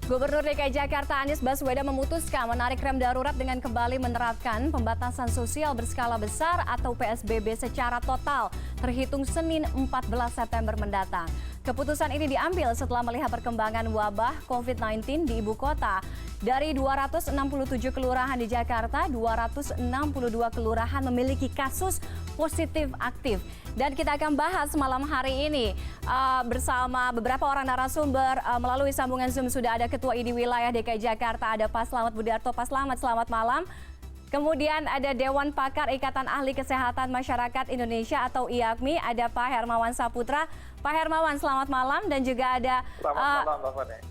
Gubernur DKI Jakarta Anies Baswedan memutuskan menarik rem darurat dengan kembali menerapkan pembatasan sosial berskala besar atau PSBB secara total terhitung Senin 14 September mendatang. Keputusan ini diambil setelah melihat perkembangan wabah COVID-19 di ibu kota. Dari 267 kelurahan di Jakarta, 262 kelurahan memiliki kasus positif aktif. Dan kita akan bahas malam hari ini bersama beberapa orang narasumber melalui sambungan Zoom. Sudah ada Ketua ID Wilayah DKI Jakarta, ada Pak Slamet Budiarto. Pak Slamet, selamat malam. Kemudian ada Dewan Pakar Ikatan Ahli Kesehatan Masyarakat Indonesia atau IAKMI, ada Pak Hermawan Saputra. Pak Hermawan, selamat malam. Dan juga ada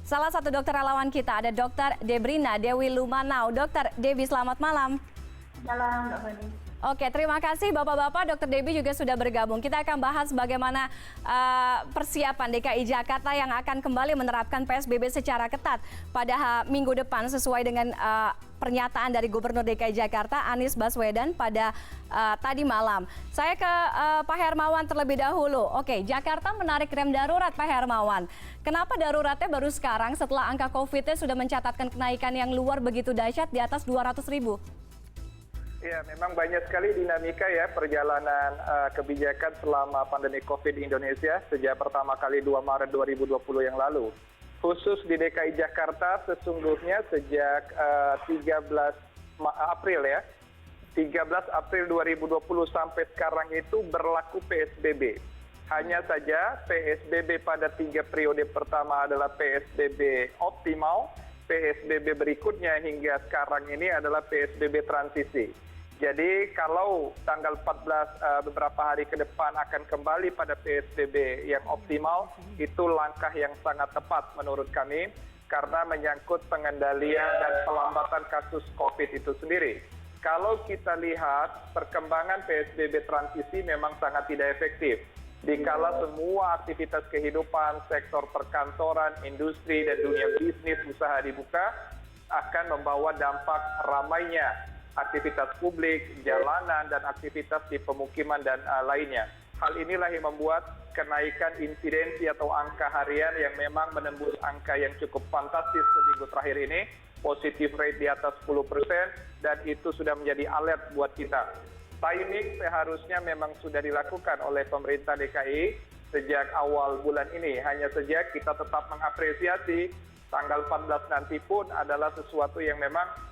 salah satu dokter relawan kita, ada Dr. Debrina Dewi Lumanau. Dr. Debi, selamat malam. Malam, Mbak Fani. Oke, terima kasih Bapak-Bapak. Dr. Debi juga sudah bergabung. Kita akan bahas bagaimana persiapan DKI Jakarta yang akan kembali menerapkan PSBB secara ketat pada minggu depan sesuai dengan pernyataan dari Gubernur DKI Jakarta Anies Baswedan pada tadi malam. Saya ke Pak Hermawan terlebih dahulu. Oke, Jakarta menarik rem darurat, Pak Hermawan. Kenapa daruratnya baru sekarang setelah angka COVID-nya sudah mencatatkan kenaikan yang luar begitu dahsyat di atas 200.000? Ya, memang banyak sekali dinamika ya perjalanan kebijakan selama pandemi COVID di Indonesia sejak pertama kali 2 Maret 2020 yang lalu. Khusus di DKI Jakarta sesungguhnya sejak 13 April ya, 13 April 2020 sampai sekarang itu berlaku PSBB. Hanya saja PSBB pada 3 periode pertama adalah PSBB optimal, PSBB berikutnya hingga sekarang ini adalah PSBB transisi. Jadi kalau tanggal 14 beberapa hari ke depan akan kembali pada PSBB yang optimal, itu langkah yang sangat tepat menurut kami karena menyangkut pengendalian dan pelambatan kasus COVID itu sendiri. Kalau kita lihat perkembangan PSBB transisi memang sangat tidak efektif. Dikala semua aktivitas kehidupan, sektor perkantoran, industri, dan dunia bisnis usaha dibuka, akan membawa dampak ramainya aktivitas publik, jalanan, dan aktivitas di pemukiman dan lainnya. Hal inilah yang membuat kenaikan insidensi atau angka harian yang memang menembus angka yang cukup fantastis seminggu terakhir ini, positif rate di atas 10%, dan itu sudah menjadi alert buat kita. Timing seharusnya memang sudah dilakukan oleh pemerintah DKI sejak awal bulan ini. Hanya saja kita tetap mengapresiasi tanggal 14 nanti pun adalah sesuatu yang memang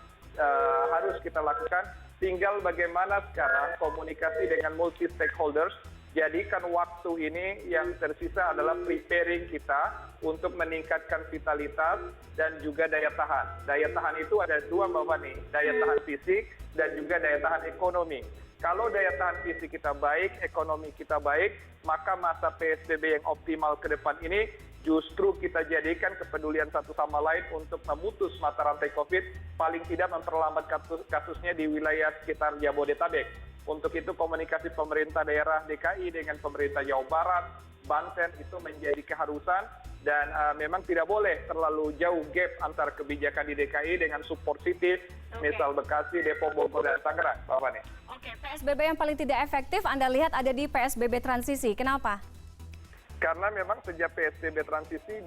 harus kita lakukan. Tinggal bagaimana sekarang komunikasi dengan multi stakeholders. Jadikan waktu ini yang tersisa adalah preparing kita untuk meningkatkan vitalitas dan juga daya tahan. Daya tahan itu ada dua, Mbak Fani, daya tahan fisik dan juga daya tahan ekonomi. Kalau daya tahan fisik kita baik, ekonomi kita baik, maka masa PSBB yang optimal ke depan ini justru kita jadikan kepedulian satu sama lain untuk memutus mata rantai COVID, paling tidak memperlambat kasusnya di wilayah sekitar Jabodetabek. Untuk itu komunikasi pemerintah daerah DKI dengan pemerintah Jawa Barat, Banten itu menjadi keharusan dan memang tidak boleh terlalu jauh gap antara kebijakan di DKI dengan support city, misal Bekasi, Depok, Bogor, dan Tangerang. Bapak nih. Oke, PSBB yang paling tidak efektif Anda lihat ada di PSBB transisi. Kenapa? Karena memang sejak PSBB transisi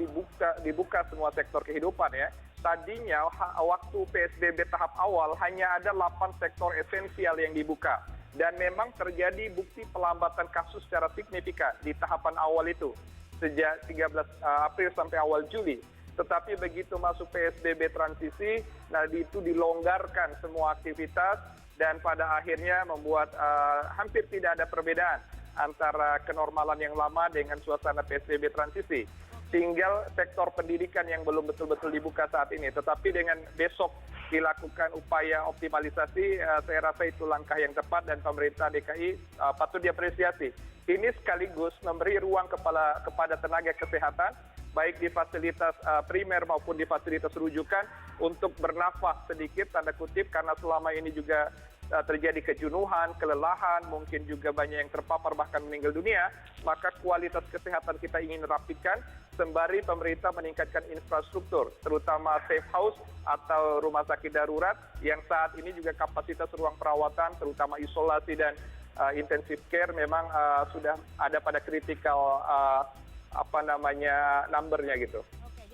dibuka semua sektor kehidupan ya. Tadinya waktu PSBB tahap awal hanya ada 8 sektor esensial yang dibuka. Dan memang terjadi bukti pelambatan kasus secara signifikan di tahapan awal itu. Sejak 13 April sampai awal Juli. Tetapi begitu masuk PSBB transisi, nah itu dilonggarkan semua aktivitas dan pada akhirnya membuat hampir tidak ada perbedaan antara kenormalan yang lama dengan suasana PSBB transisi. Tinggal sektor pendidikan yang belum betul-betul dibuka saat ini. Tetapi dengan besok dilakukan upaya optimalisasi, saya rasa itu langkah yang tepat dan pemerintah DKI patut diapresiasi. Ini sekaligus memberi ruang kepada tenaga kesehatan, baik di fasilitas primer maupun di fasilitas rujukan, untuk bernafas sedikit, tanda kutip, karena selama ini juga terjadi kejenuhan, kelelahan, mungkin juga banyak yang terpapar bahkan meninggal dunia, maka kualitas kesehatan kita ingin rapikan sembari pemerintah meningkatkan infrastruktur, terutama safe house atau rumah sakit darurat yang saat ini juga kapasitas ruang perawatan, terutama isolasi dan intensive care memang sudah ada pada critical numbernya gitu.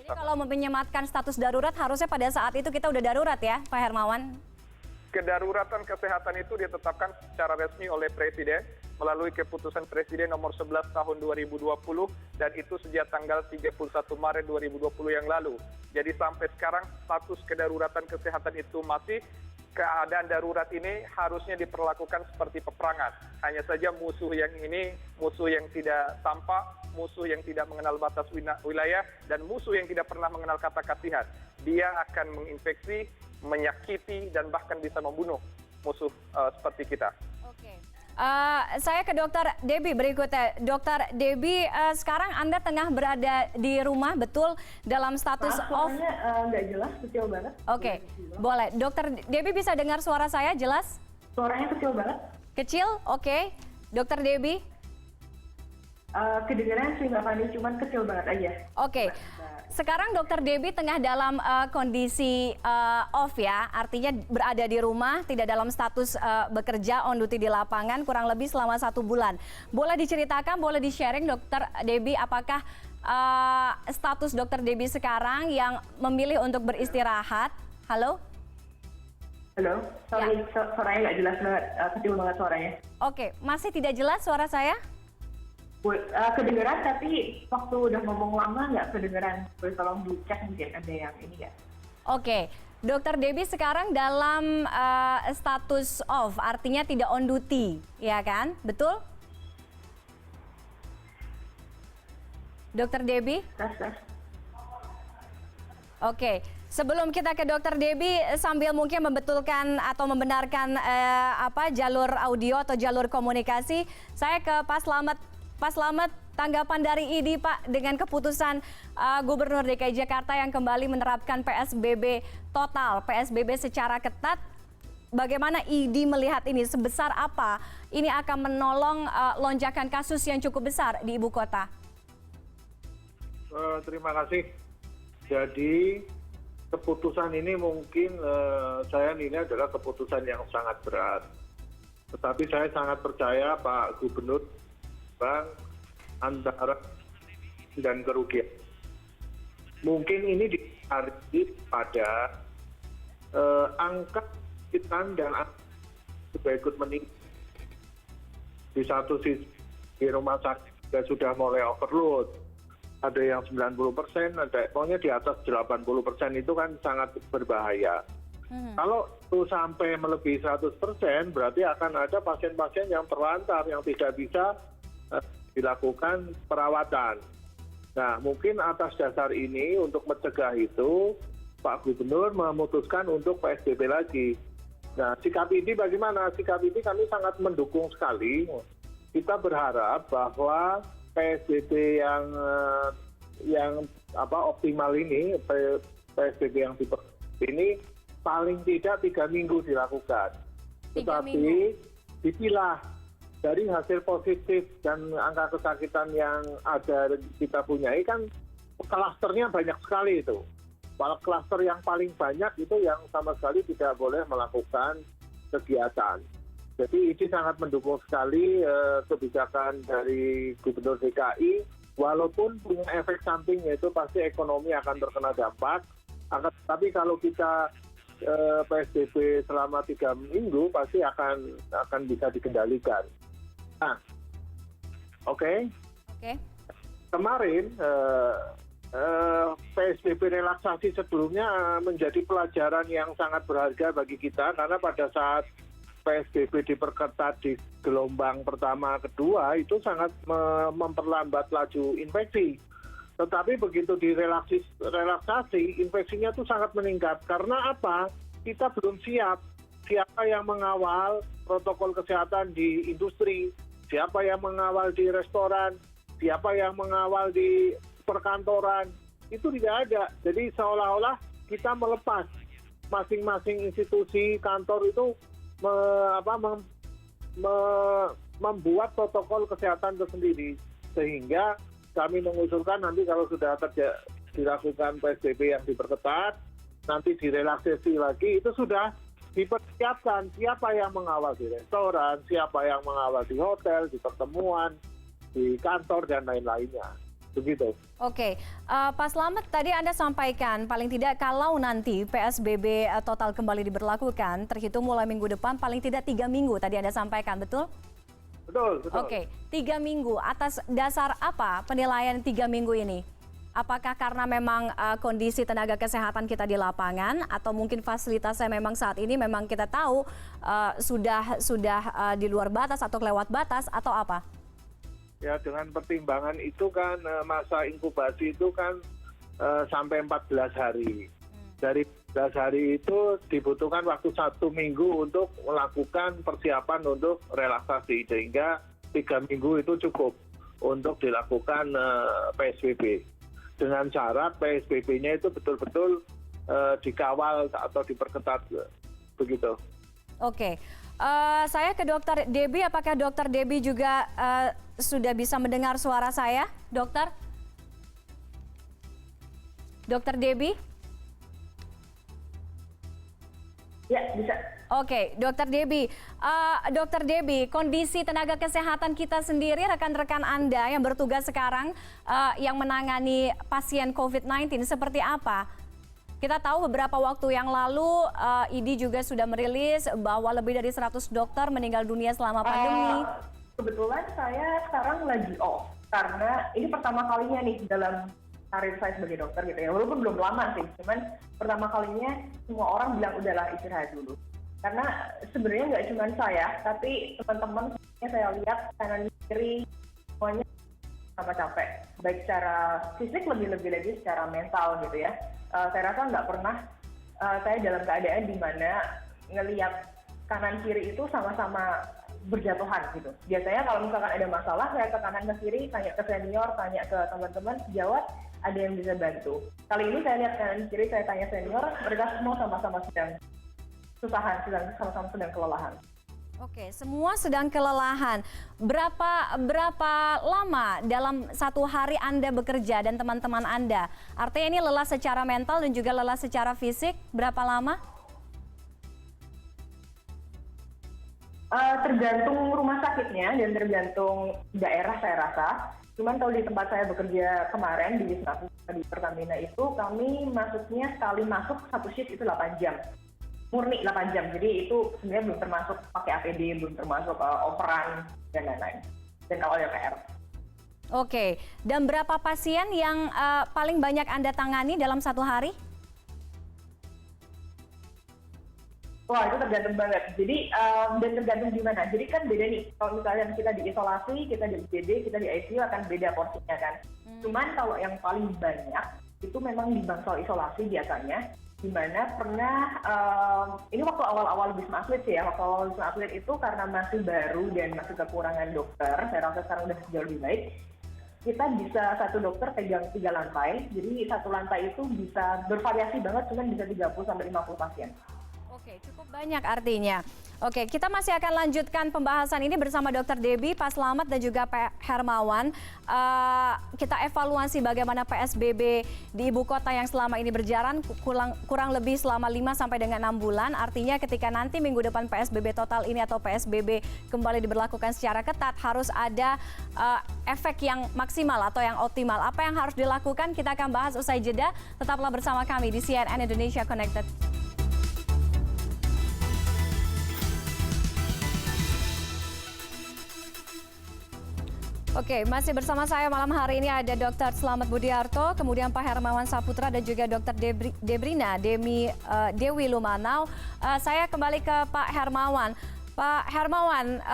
Jadi kalau menyematkan status darurat harusnya pada saat itu kita udah darurat ya, Pak Hermawan? Kedaruratan kesehatan itu ditetapkan secara resmi oleh Presiden melalui keputusan Presiden nomor 11 tahun 2020 dan itu sejak tanggal 31 Maret 2020 yang lalu. Jadi sampai sekarang status kedaruratan kesehatan itu masih keadaan darurat ini harusnya diperlakukan seperti peperangan. Hanya saja musuh yang ini, musuh yang tidak tampak, musuh yang tidak mengenal batas wilayah, dan musuh yang tidak pernah mengenal kata kasihan. Dia akan menginfeksi, menyakiti, dan bahkan bisa membunuh musuh seperti kita. Oke. Saya ke Dokter Debbie berikutnya. Dokter Debbie, sekarang Anda tengah berada di rumah, betul? Dalam status off? Suaranya nggak jelas, kecil banget. Oke, boleh. Dokter Debbie bisa dengar suara saya jelas? Suaranya kecil banget. Kecil? Oke. Dokter Debbie? Kedengeran sih Mbak Fani, cuman kecil banget aja. Oke. Sekarang Dokter Debbie tengah dalam kondisi off ya, artinya berada di rumah, tidak dalam status bekerja on duty di lapangan kurang lebih selama 1 bulan. Boleh diceritakan, boleh di-sharing Dokter Debbie, apakah status Dokter Debbie sekarang yang memilih untuk beristirahat? Halo? Halo, sorry, suaranya nggak jelas banget, kecil banget suaranya. Oke, masih tidak jelas suara saya? Kedengeran tapi waktu udah ngomong lama nggak kedengeran. Boleh tolong dicek mungkin ada yang ini nggak? Oke, Dokter Debbie sekarang dalam status off, artinya tidak on duty, ya kan? Betul? Dokter Debbie? Tes. Oke, sebelum kita ke Dokter Debbie, sambil mungkin membetulkan atau membenarkan jalur audio atau jalur komunikasi, saya ke Pak Slamet. Pak Slamet, tanggapan dari IDI Pak dengan keputusan Gubernur DKI Jakarta yang kembali menerapkan PSBB total, PSBB secara ketat. Bagaimana IDI melihat ini? Sebesar apa ini akan menolong lonjakan kasus yang cukup besar di ibu kota? Terima kasih. Jadi keputusan ini mungkin saya nilai adalah keputusan yang sangat berat. Tetapi saya sangat percaya Pak Gubernur antara dan kerugian. Mungkin ini ditarik pada angka kesakitan dan juga ikut meningkat. Di satu sisi di rumah sakit sudah mulai overload, ada yang 90%, ada pokoknya di atas 80% itu kan sangat berbahaya. Kalau itu sampai melebihi 100%, berarti akan ada pasien-pasien yang terlantar, yang tidak bisa dilakukan perawatan. Nah, mungkin atas dasar ini untuk mencegah itu, Pak Gubernur memutuskan untuk PSBB lagi. Nah, sikap ini bagaimana? Sikap ini kami sangat mendukung sekali. Kita berharap bahwa PSBB yang optimal ini, PSBB yang ini paling tidak 3 minggu dilakukan. Tetapi dipilah dari hasil positif dan angka kesakitan yang ada kita punyai kan klasternya banyak sekali itu. Klaster yang paling banyak itu yang sama sekali tidak boleh melakukan kegiatan. Jadi ini sangat mendukung sekali kebijakan dari Gubernur DKI, walaupun punya efek samping yaitu pasti ekonomi akan terkena dampak. Tapi kalau kita PSBB selama 3 minggu pasti akan bisa dikendalikan. Nah, oke. Kemarin PSBB relaksasi sebelumnya menjadi pelajaran yang sangat berharga bagi kita karena pada saat PSBB diperketat di gelombang pertama, kedua itu sangat memperlambat laju infeksi. Tetapi begitu direlaksasi, infeksinya itu sangat meningkat. Karena apa? Kita belum siap. Siapa yang mengawal protokol kesehatan di industri? Siapa yang mengawal di restoran? Siapa yang mengawal di perkantoran? Itu tidak ada. Jadi seolah-olah kita melepas masing-masing institusi kantor itu membuat protokol kesehatan tersendiri. Sehingga kami mengusulkan nanti kalau sudah dilakukan PSBB yang diperketat, nanti direlaksasi lagi, itu sudah dipersiapkan siapa yang mengawal di restoran, siapa yang mengawal di hotel, di pertemuan, di kantor, dan lain-lainnya. Begitu. Oke, Pak Slamet tadi Anda sampaikan paling tidak kalau nanti PSBB total kembali diberlakukan, terhitung mulai minggu depan paling tidak 3 minggu tadi Anda sampaikan, betul? Betul. Oke, 3 minggu. Atas dasar apa penilaian 3 minggu ini? Apakah karena memang kondisi tenaga kesehatan kita di lapangan atau mungkin fasilitasnya memang saat ini memang kita tahu sudah di luar batas atau kelewat batas atau apa? Ya, dengan pertimbangan itu kan masa inkubasi itu kan sampai 14 hari. Dari 14 hari itu dibutuhkan waktu 1 minggu untuk melakukan persiapan untuk relaksasi, sehingga 3 minggu itu cukup untuk dilakukan PSBB. Dengan syarat PSBB-nya itu betul-betul dikawal atau diperketat, begitu. Oke, saya ke Dokter Debbie. Apakah Dokter Debbie juga sudah bisa mendengar suara saya, Dokter? Dokter Debbie? Ya, bisa. Oke, Dokter Debbie. Dokter Debbie, kondisi tenaga kesehatan kita sendiri, rekan-rekan Anda yang bertugas sekarang yang menangani pasien COVID-19 seperti apa? Kita tahu beberapa waktu yang lalu IDI juga sudah merilis bahwa lebih dari 100 dokter meninggal dunia selama pandemi. Kebetulan saya sekarang lagi off karena ini pertama kalinya nih dalam karir saya sebagai dokter gitu ya. Walaupun belum lama sih, cuman pertama kalinya semua orang bilang udahlah istirahat dulu. Karena sebenarnya nggak cuma saya, tapi teman-teman saya lihat kanan kiri semuanya sama capek, baik secara fisik lebih-lebih lagi secara mental gitu ya. Saya rasa nggak pernah saya dalam keadaan di mana ngelihat kanan kiri itu sama-sama berjatuhan gitu. Biasanya kalau misalkan ada masalah, saya ke kanan ke kiri, tanya ke senior, tanya ke teman-teman, sejawat ada yang bisa bantu. Kali ini saya lihat kanan kiri, saya tanya senior, mereka semua sama-sama sedang kesusahan, sama-sama sedang kelelahan. Oke, semua sedang kelelahan. Berapa lama dalam satu hari Anda bekerja dan teman-teman Anda? Artinya ini lelah secara mental dan juga lelah secara fisik. Berapa lama? Tergantung rumah sakitnya dan tergantung daerah saya rasa. Cuman kalau di tempat saya bekerja kemarin di Wisma Atlet di Pertamina itu, kami masuknya sekali masuk satu shift itu 8 jam. Murni 8 jam, jadi itu sebenarnya belum termasuk pakai APD, belum termasuk operan dan lain-lain, dan KOLPR. Oke, dan berapa pasien yang paling banyak Anda tangani dalam satu hari? Wah, itu tergantung banget. Jadi, dan tergantung di mana. Jadi kan beda nih, kalau misalnya kita di isolasi, kita di IGD, kita di ICU akan beda porsinya kan. Cuman kalau yang paling banyak, itu memang di bangsal isolasi biasanya, di mana pernah, ini waktu awal-awal Wisma Atlet sih ya, waktu awal Wisma Atlet itu karena masih baru dan masih kekurangan dokter, saya rasa sekarang udah jauh lebih baik, kita bisa satu dokter pegang 3 lantai, jadi satu lantai itu bisa bervariasi banget, cuman bisa 30-50 pasien. Oke, cukup banyak artinya. Oke, kita masih akan lanjutkan pembahasan ini bersama Dr. Debbie, Pak Slamet dan juga Pak Hermawan. Kita evaluasi bagaimana PSBB di ibu kota yang selama ini berjalan kurang lebih selama 5 sampai dengan 6 bulan. Artinya ketika nanti minggu depan PSBB total ini atau PSBB kembali diberlakukan secara ketat, harus ada efek yang maksimal atau yang optimal. Apa yang harus dilakukan kita akan bahas usai jeda. Tetaplah bersama kami di CNN Indonesia Connected. Oke, masih bersama saya malam hari ini ada Dr. Slamet Budiarto, kemudian Pak Hermawan Saputra dan juga Dr. Debrina Dewi Lumanau. Saya kembali ke Pak Hermawan. Pak Hermawan,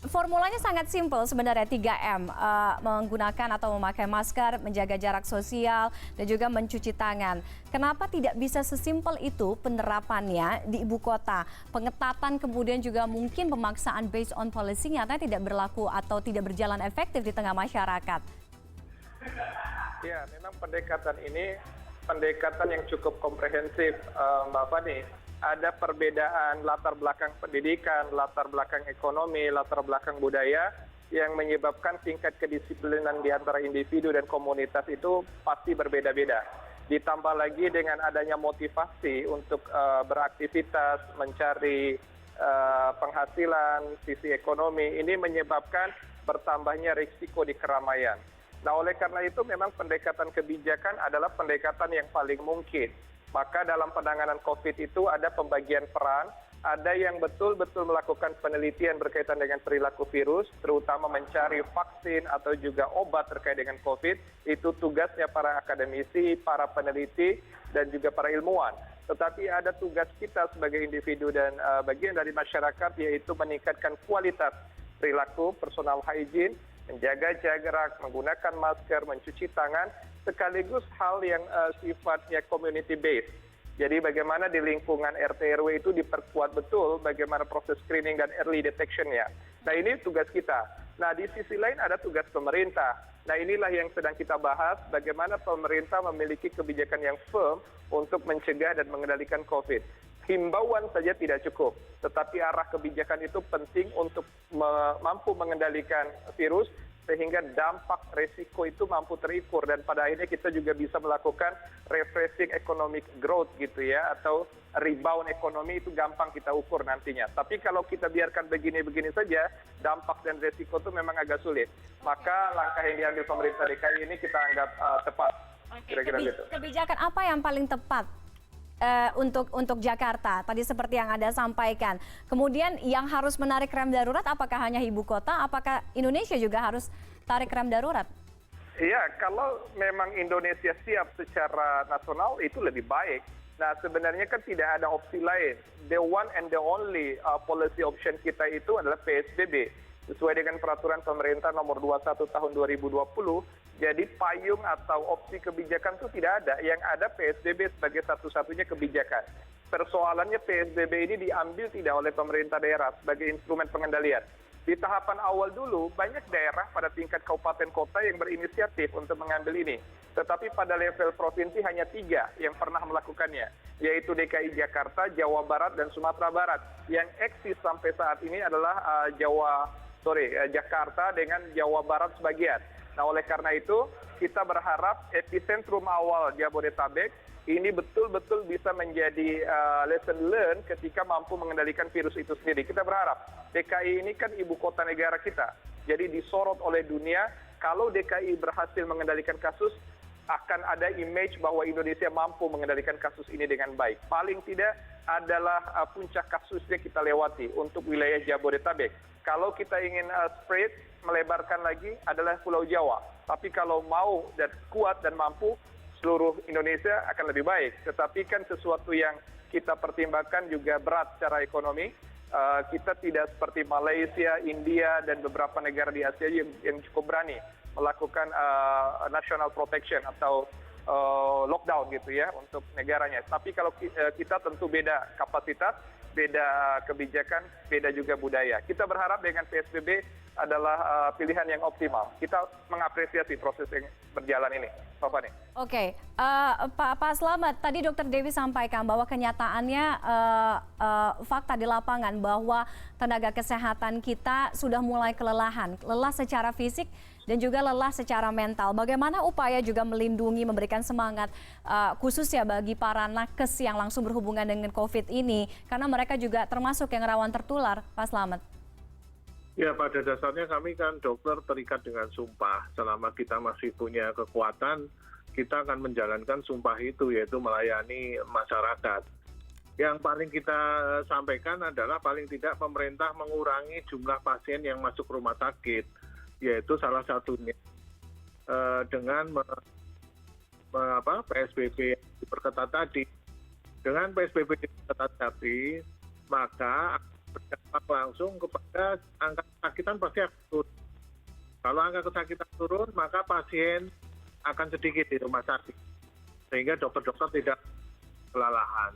formulanya sangat simpel sebenarnya 3M, menggunakan atau memakai masker, menjaga jarak sosial, dan juga mencuci tangan. Kenapa tidak bisa sesimpel itu penerapannya di ibu kota? Pengetatan kemudian juga mungkin pemaksaan based on policy nyatanya tidak berlaku atau tidak berjalan efektif di tengah masyarakat. Ya, memang pendekatan ini pendekatan yang cukup komprehensif, Mbak Fani. Ada perbedaan latar belakang pendidikan, latar belakang ekonomi, latar belakang budaya yang menyebabkan tingkat kedisiplinan di antara individu dan komunitas itu pasti berbeda-beda. Ditambah lagi dengan adanya motivasi untuk beraktivitas, mencari penghasilan, sisi ekonomi, ini menyebabkan bertambahnya risiko di keramaian. Nah, oleh karena itu memang pendekatan kebijakan adalah pendekatan yang paling mungkin. Maka dalam penanganan COVID itu ada pembagian peran, ada yang betul-betul melakukan penelitian berkaitan dengan perilaku virus, terutama mencari vaksin atau juga obat terkait dengan COVID, itu tugasnya para akademisi, para peneliti, dan juga para ilmuwan. Tetapi ada tugas kita sebagai individu dan bagian dari masyarakat, yaitu meningkatkan kualitas perilaku, personal hygiene, menjaga jarak, menggunakan masker, mencuci tangan, sekaligus hal yang sifatnya community based. Jadi bagaimana di lingkungan RT RW itu diperkuat betul bagaimana proses screening dan early detection-nya. Nah, ini tugas kita. Nah, di sisi lain ada tugas pemerintah. Nah, inilah yang sedang kita bahas, bagaimana pemerintah memiliki kebijakan yang firm untuk mencegah dan mengendalikan COVID. Himbauan saja tidak cukup, tetapi arah kebijakan itu penting untuk mampu mengendalikan virus, sehingga dampak resiko itu mampu terukur, dan pada akhirnya kita juga bisa melakukan refreshing economic growth gitu ya, atau rebound ekonomi itu gampang kita ukur nantinya. Tapi kalau kita biarkan begini-begini saja, dampak dan resiko itu memang agak sulit. Maka langkah yang diambil pemerintah DKI ini kita anggap tepat. Kira-kira gitu. Kebijakan apa yang paling tepat untuk Jakarta, tadi seperti yang Anda sampaikan. Kemudian yang harus menarik rem darurat, apakah hanya ibu kota, apakah Indonesia juga harus tarik rem darurat? Iya, kalau memang Indonesia siap secara nasional itu lebih baik. Nah, sebenarnya kan tidak ada opsi lain. The one and the only policy option kita itu adalah PSBB. Sesuai dengan peraturan pemerintah nomor 21 tahun 2020, jadi payung atau opsi kebijakan itu tidak ada. Yang ada PSBB sebagai satu-satunya kebijakan. Persoalannya PSBB ini diambil tidak oleh pemerintah daerah sebagai instrumen pengendalian. Di tahapan awal dulu, banyak daerah pada tingkat kabupaten kota yang berinisiatif untuk mengambil ini. Tetapi pada level provinsi hanya 3 yang pernah melakukannya, yaitu DKI Jakarta, Jawa Barat, dan Sumatera Barat. Yang eksis sampai saat ini adalah Jakarta dengan Jawa Barat sebagian. Nah, oleh karena itu, kita berharap epicentrum awal Jabodetabek ini betul-betul bisa menjadi lesson learned ketika mampu mengendalikan virus itu sendiri. Kita berharap DKI ini kan ibu kota negara kita. Jadi disorot oleh dunia, kalau DKI berhasil mengendalikan kasus, akan ada image bahwa Indonesia mampu mengendalikan kasus ini dengan baik. Paling tidak adalah puncak kasusnya kita lewati untuk wilayah Jabodetabek. Kalau kita ingin spread, melebarkan lagi adalah Pulau Jawa. Tapi kalau mau dan kuat dan mampu, seluruh Indonesia akan lebih baik. Tetapi kan sesuatu yang kita pertimbangkan juga berat secara ekonomi. Kita tidak seperti Malaysia, India, dan beberapa negara di Asia yang cukup berani melakukan national protection atau lockdown gitu ya untuk negaranya. Tapi kalau kita tentu beda kapasitas, beda kebijakan, beda juga budaya. Kita berharap dengan PSBB adalah pilihan yang optimal. Kita mengapresiasi proses yang berjalan ini. Pak Fani. Oke, Pak Slamet, tadi Dr. Dewi sampaikan bahwa kenyataannya fakta di lapangan bahwa tenaga kesehatan kita sudah mulai kelelahan, lelah secara fisik dan juga lelah secara mental. Bagaimana upaya juga melindungi, memberikan semangat khususnya bagi para nakes yang langsung berhubungan dengan COVID ini, karena mereka juga termasuk yang rawan tertular, Pak Slamet. Ya, pada dasarnya kami kan dokter terikat dengan sumpah. Selama kita masih punya kekuatan, kita akan menjalankan sumpah itu, yaitu melayani masyarakat. Yang paling kita sampaikan adalah paling tidak pemerintah mengurangi jumlah pasien yang masuk rumah sakit, yaitu salah satunya dengan PSBB yang diperketat tadi. Dengan PSBB diperketat tadi, maka berdampak langsung kepada angka kesakitan pasti akan turun. Kalau angka kesakitan turun, maka pasien akan sedikit di rumah sakit, sehingga dokter-dokter tidak kelelahan.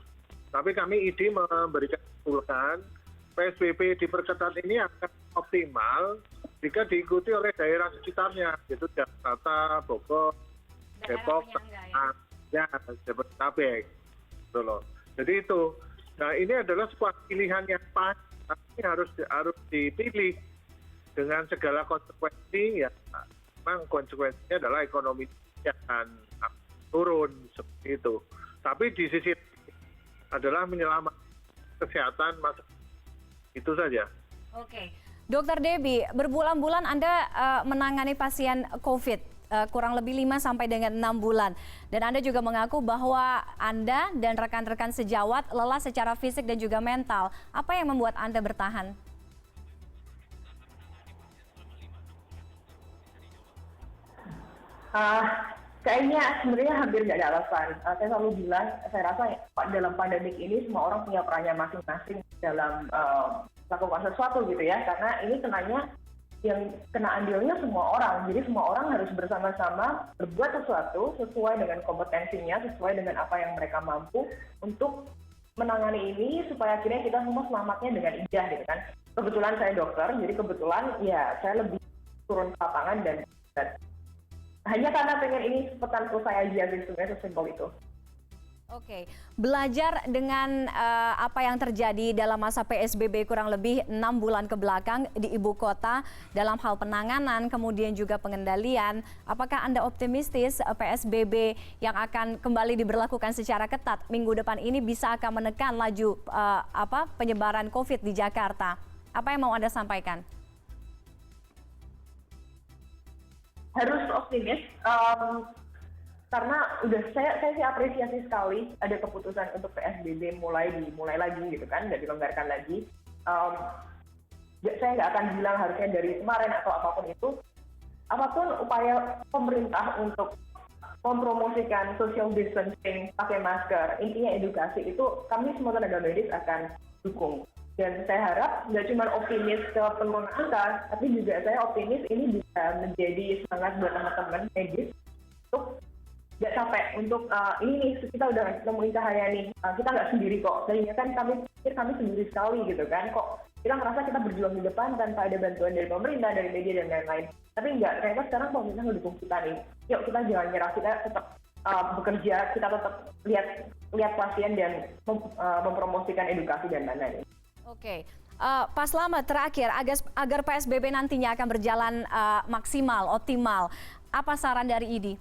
Tapi kami ID memberikan usulan PSBB diperketat ini akan optimal jika diikuti oleh daerah sekitarnya, yaitu Jakarta, Bogor, Depok, Jabodetabek. Jadi itu. Nah, ini adalah sebuah pilihan yang pas, tapi harus dipilih dengan segala konsekuensi. Ya, memang konsekuensinya adalah ekonomi yang akan turun seperti itu. Tapi di sisi adalah menyelamatkan kesehatan masyarakat. Itu saja. Oke, Dokter Debbie, berbulan-bulan Anda menangani pasien COVID kurang lebih 5 sampai dengan 6 bulan. Dan Anda juga mengaku bahwa Anda dan rekan-rekan sejawat lelah secara fisik dan juga mental. Apa yang membuat Anda bertahan? Kayaknya sebenarnya hampir nggak ada alasan. Saya selalu bilang, saya rasa dalam pandemik ini semua orang punya perannya masing-masing dalam melakukan sesuatu gitu ya. Karena ini yang kena andilnya semua orang. Jadi semua orang harus bersama-sama berbuat sesuatu sesuai dengan kompetensinya, sesuai dengan apa yang mereka mampu untuk menangani ini supaya akhirnya kita semua selamatnya dengan indah gitu kan. Kebetulan saya dokter, jadi kebetulan ya saya lebih turun ke lapangan dan hanya karena pengen ini cepetan selesai aja sih sebenarnya sesimpel itu. Oke, belajar dengan apa yang terjadi dalam masa PSBB kurang lebih 6 bulan ke belakang di ibu kota dalam hal penanganan kemudian juga pengendalian, apakah Anda optimistis PSBB yang akan kembali diberlakukan secara ketat minggu depan ini bisa akan menekan laju penyebaran COVID di Jakarta? Apa yang mau Anda sampaikan? Harus optimis. Karena saya sih apresiasi sekali ada keputusan untuk PSBB mulai lagi gitu kan, nggak dilonggarkan lagi. Saya nggak akan bilang harusnya dari kemarin atau apapun itu, apapun upaya pemerintah untuk mempromosikan social distancing, pakai masker, intinya edukasi itu kami semua tenaga medis akan dukung. Dan saya harap nggak cuma optimis ke penurunan angka, tapi juga saya optimis ini bisa menjadi semangat buat teman-teman medis untuk nggak capek untuk ini nih kita udah nemuin cahaya nih, kita nggak sendiri kok. Tadinya kan kami sendiri sekali gitu kan, kok kita ngerasa kita berjuang di depan tanpa ada bantuan dari pemerintah, dari media dan lain-lain. Tapi nggak, ternyata sekarang pemerintah ngedukung kita nih. Yuk kita jangan nyerah, kita tetap bekerja, kita tetap lihat pasien dan mempromosikan edukasi dan lain-lain. Oke. Pak Slamet, terakhir agar PSBB nantinya akan berjalan maksimal, optimal, apa saran dari IDI?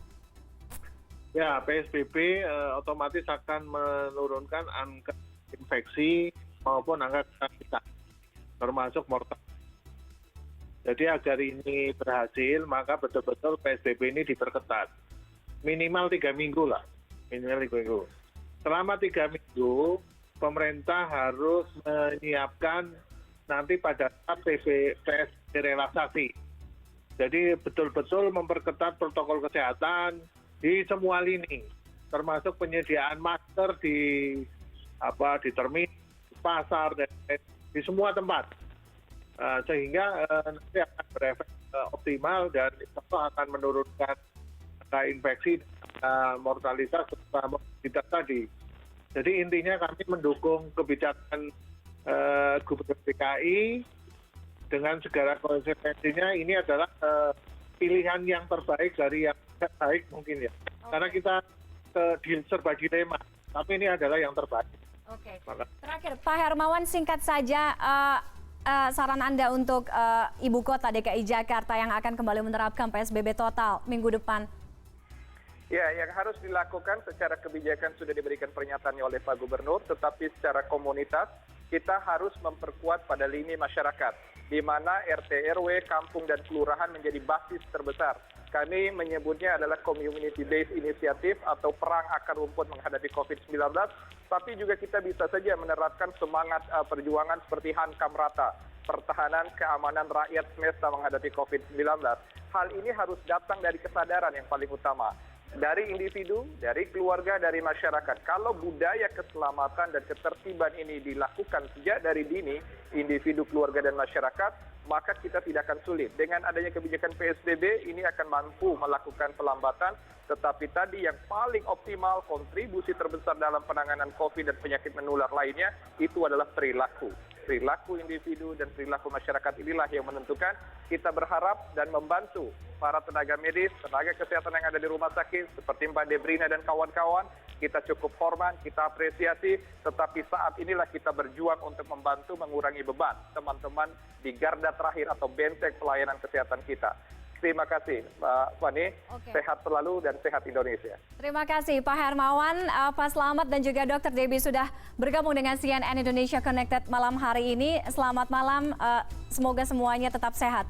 Ya, PSBB otomatis akan menurunkan angka infeksi maupun angka kematian, termasuk mortal. Jadi agar ini berhasil, maka betul-betul PSBB ini diperketat. Minimal 3 minggu lah, minimal 3 minggu. Selama 3 minggu, pemerintah harus menyiapkan nanti pada saat PSBB relaksasi. Jadi betul-betul memperketat protokol kesehatan di semua lini, termasuk penyediaan masker di terminal, di pasar, dan di semua tempat, sehingga nanti akan berefek optimal dan itu akan menurunkan angka infeksi, mortalitas, serta morbiditas tadi. Jadi intinya kami mendukung kebijakan Gubernur DKI dengan segala konsekuensinya. Ini adalah pilihan yang terbaik dari yang baik mungkin ya. Karena kita serba dilema, tapi ini adalah yang terbaik. Oke. Terakhir, Pak Hermawan, singkat saja saran Anda untuk Ibu Kota DKI Jakarta yang akan kembali menerapkan PSBB total minggu depan. Ya, yang harus dilakukan secara kebijakan sudah diberikan pernyataannya oleh Pak Gubernur, tetapi secara komunitas kita harus memperkuat pada lini masyarakat, di mana RT, RW, kampung, dan kelurahan menjadi basis terbesar. Kami menyebutnya adalah community-based initiative atau perang akar rumput menghadapi COVID-19, tapi juga kita bisa saja menerapkan semangat perjuangan seperti Hankam Rata, pertahanan keamanan rakyat semesta menghadapi COVID-19. Hal ini harus datang dari kesadaran yang paling utama, dari individu, dari keluarga, dari masyarakat. Kalau budaya keselamatan dan ketertiban ini dilakukan sejak dari dini, individu, keluarga, dan masyarakat, maka kita tidak akan sulit. Dengan adanya kebijakan PSBB, ini akan mampu melakukan pelambatan, tetapi tadi yang paling optimal, kontribusi terbesar dalam penanganan COVID dan penyakit menular lainnya, itu adalah perilaku. Perilaku individu dan perilaku masyarakat inilah yang menentukan. Kita berharap dan membantu para tenaga medis, tenaga kesehatan yang ada di rumah sakit, seperti Mbak Debrina dan kawan-kawan. Kita cukup hormat, kita apresiasi, tetapi saat inilah kita berjuang untuk membantu mengurangi beban teman-teman di garda terakhir atau benteng pelayanan kesehatan kita. Terima kasih, Mbak Fani. Sehat selalu dan sehat Indonesia. Terima kasih Pak Hermawan, Pak Slamet, dan juga Dr. Debbie sudah bergabung dengan CNN Indonesia Connected malam hari ini. Selamat malam, semoga semuanya tetap sehat.